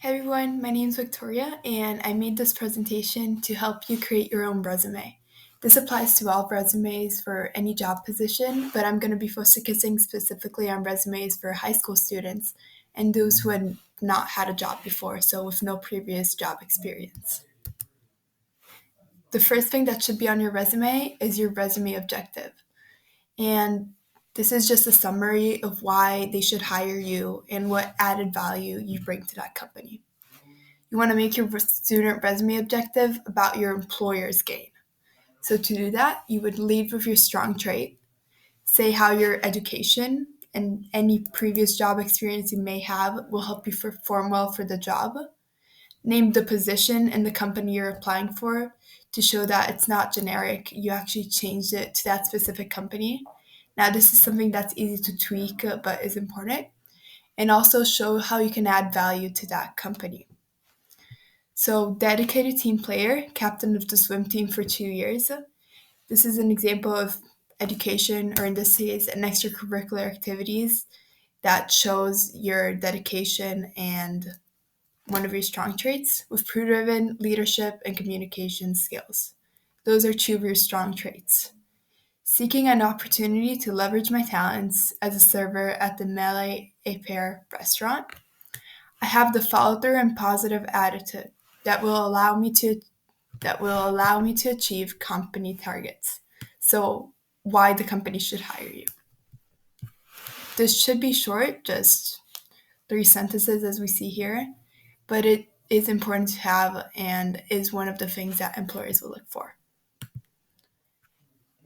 Hey everyone, my name is Victoria, and I made this presentation to help you create your own resume. This applies to all resumes for any job position, but I'm going to be focusing specifically on resumes for high school students and those who had not had a job before, so with no previous job experience. The first thing that should be on your resume is your resume objective. And this is just a summary of why they should hire you and what added value you bring to that company. You want to make your student resume objective about your employer's gain. So to do that, you would lead with your strong trait, say how your education and any previous job experience you may have will help you perform well for the job. Name the position and the company you're applying for to show that it's not generic. You actually changed it to that specific company. Now, this is something that's easy to tweak, but is important. And also show how you can add value to that company. So, dedicated team player, captain of the swim team for 2 years. This is an example of education, or in this case, an extracurricular activities that shows your dedication and one of your strong traits with crew-driven leadership and communication skills. Those are two of your strong traits. Seeking an opportunity to leverage my talents as a server at the Melee A Pair restaurant. I have the follow-through and positive attitude that will allow me to achieve company targets. So why the company should hire you. This should be short, just 3 sentences as we see here, but it is important to have and is one of the things that employers will look for.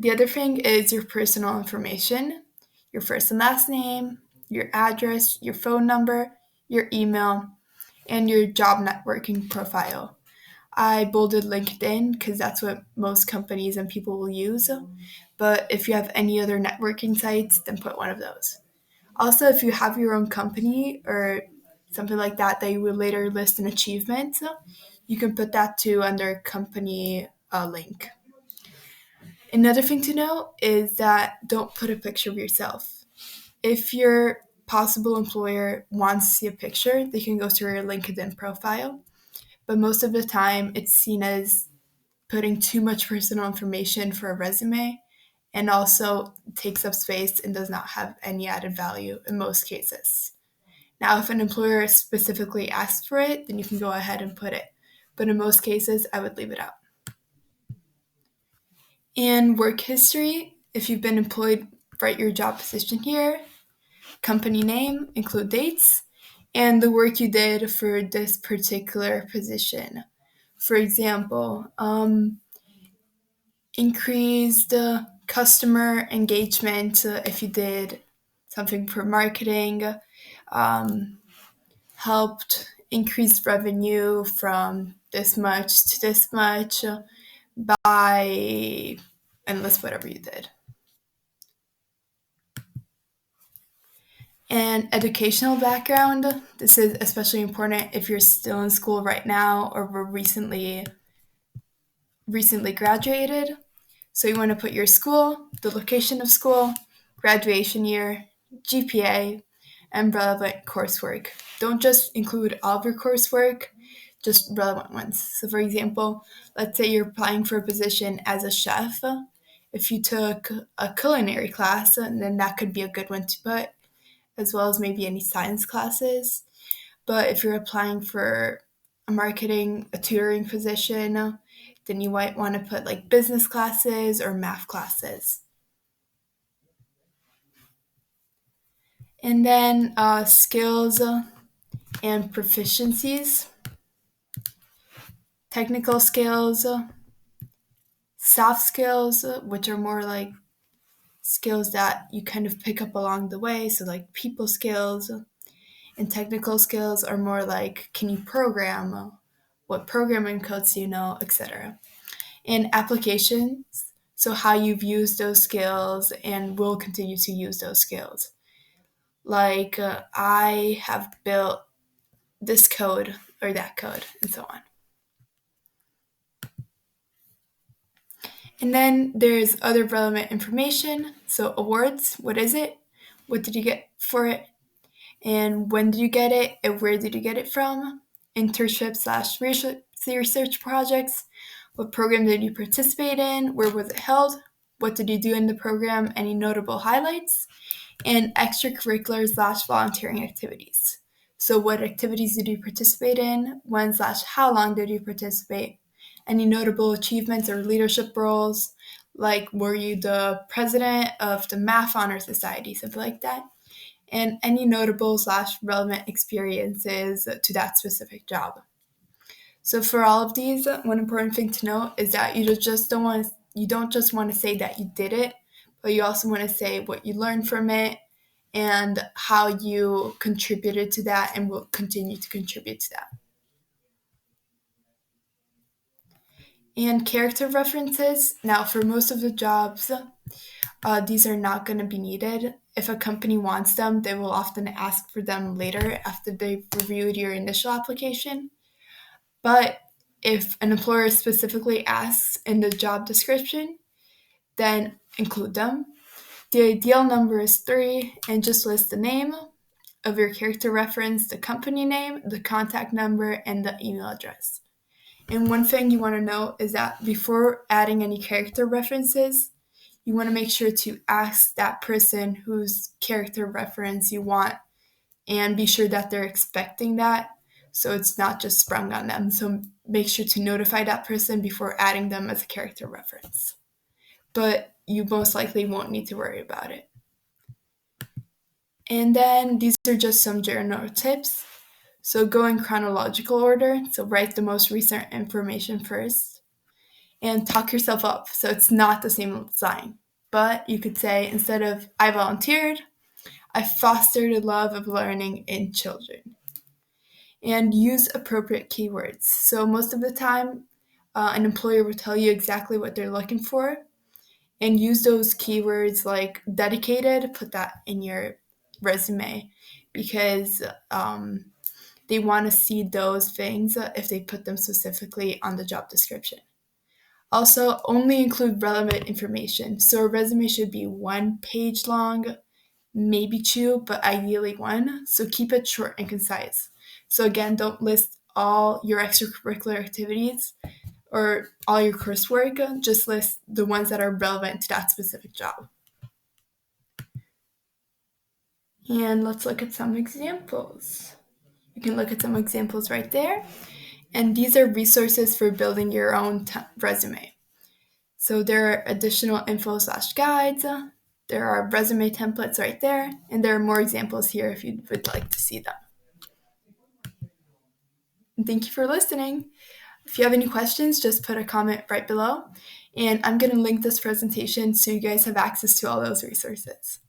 The other thing is your personal information, your first and last name, your address, your phone number, your email, and your job networking profile. I bolded LinkedIn because that's what most companies and people will use. But if you have any other networking sites, then put one of those. Also, if you have your own company or something like that that you would later list an achievement, you can put that too under company link. Another thing to know is that don't put a picture of yourself. If your possible employer wants to see a picture, they can go to your LinkedIn profile. But most of the time, it's seen as putting too much personal information for a resume and also takes up space and does not have any added value in most cases. Now, if an employer specifically asks for it, then you can go ahead and put it. But in most cases, I would leave it out. In work history, if you've been employed, write your job position here, company name, include dates, and the work you did for this particular position. For example, increased customer engagement if you did something for marketing, um, helped increase revenue from this much to this much by, and list whatever you did. And educational background, this is especially important if you're still in school right now or were recently graduated. So you want to put your school, the location of school, graduation year, GPA, and relevant coursework. Don't just include all of your coursework, just relevant ones. So for example, let's say you're applying for a position as a chef. If you took a culinary class, then that could be a good one to put, as well as maybe any science classes. But if you're applying for a tutoring position, then you might want to put like business classes or math classes. And then skills and proficiencies, technical skills, soft skills, which are more like skills that you kind of pick up along the way, so like people skills, and technical skills are more like can you program, what programming codes do you know, etc. And applications, so how you've used those skills and will continue to use those skills. Like I have built this code or that code, and so on. And then there's other relevant information. So awards, what is it? What did you get for it? And when did you get it? And where did you get it from? internship/research projects. What program did you participate in? Where was it held? What did you do in the program? Any notable highlights? And extracurricular/volunteering activities. So what activities did you participate in? When/how long did you participate? Any notable achievements or leadership roles? Like, were you the president of the Math Honor Society, something like that? And any notable/relevant experiences to that specific job. So for all of these, one important thing to note is that you don't just want to say that you did it, but you also want to say what you learned from it and how you contributed to that and will continue to contribute to that. And character references. Now, for most of the jobs, these are not going to be needed. If a company wants them, they will often ask for them later after they've reviewed your initial application. But if an employer specifically asks in the job description, then include them. The ideal number is 3, and just list the name of your character reference, the company name, the contact number, and the email address. And one thing you want to know is that before adding any character references, you want to make sure to ask that person whose character reference you want and be sure that they're expecting that so it's not just sprung on them. So make sure to notify that person before adding them as a character reference. But you most likely won't need to worry about it. And then these are just some general tips. So go in chronological order. So write the most recent information first and talk yourself up. So it's not the same sign. But you could say, instead of I volunteered, I fostered a love of learning in children. And use appropriate keywords. So most of the time, an employer will tell you exactly what they're looking for, and use those keywords like dedicated, put that in your resume, because they want to see those things if they put them specifically on the job description. Also, only include relevant information. So a resume should be 1 page long, maybe 2, but ideally 1. So keep it short and concise. So again, don't list all your extracurricular activities or all your coursework, just list the ones that are relevant to that specific job. And let's look at some examples. You can look at some examples right there. And these are resources for building your own resume. So there are additional info/guides. There are resume templates right there. And there are more examples here if you would like to see them. And thank you for listening. If you have any questions, just put a comment right below. And I'm going to link this presentation so you guys have access to all those resources.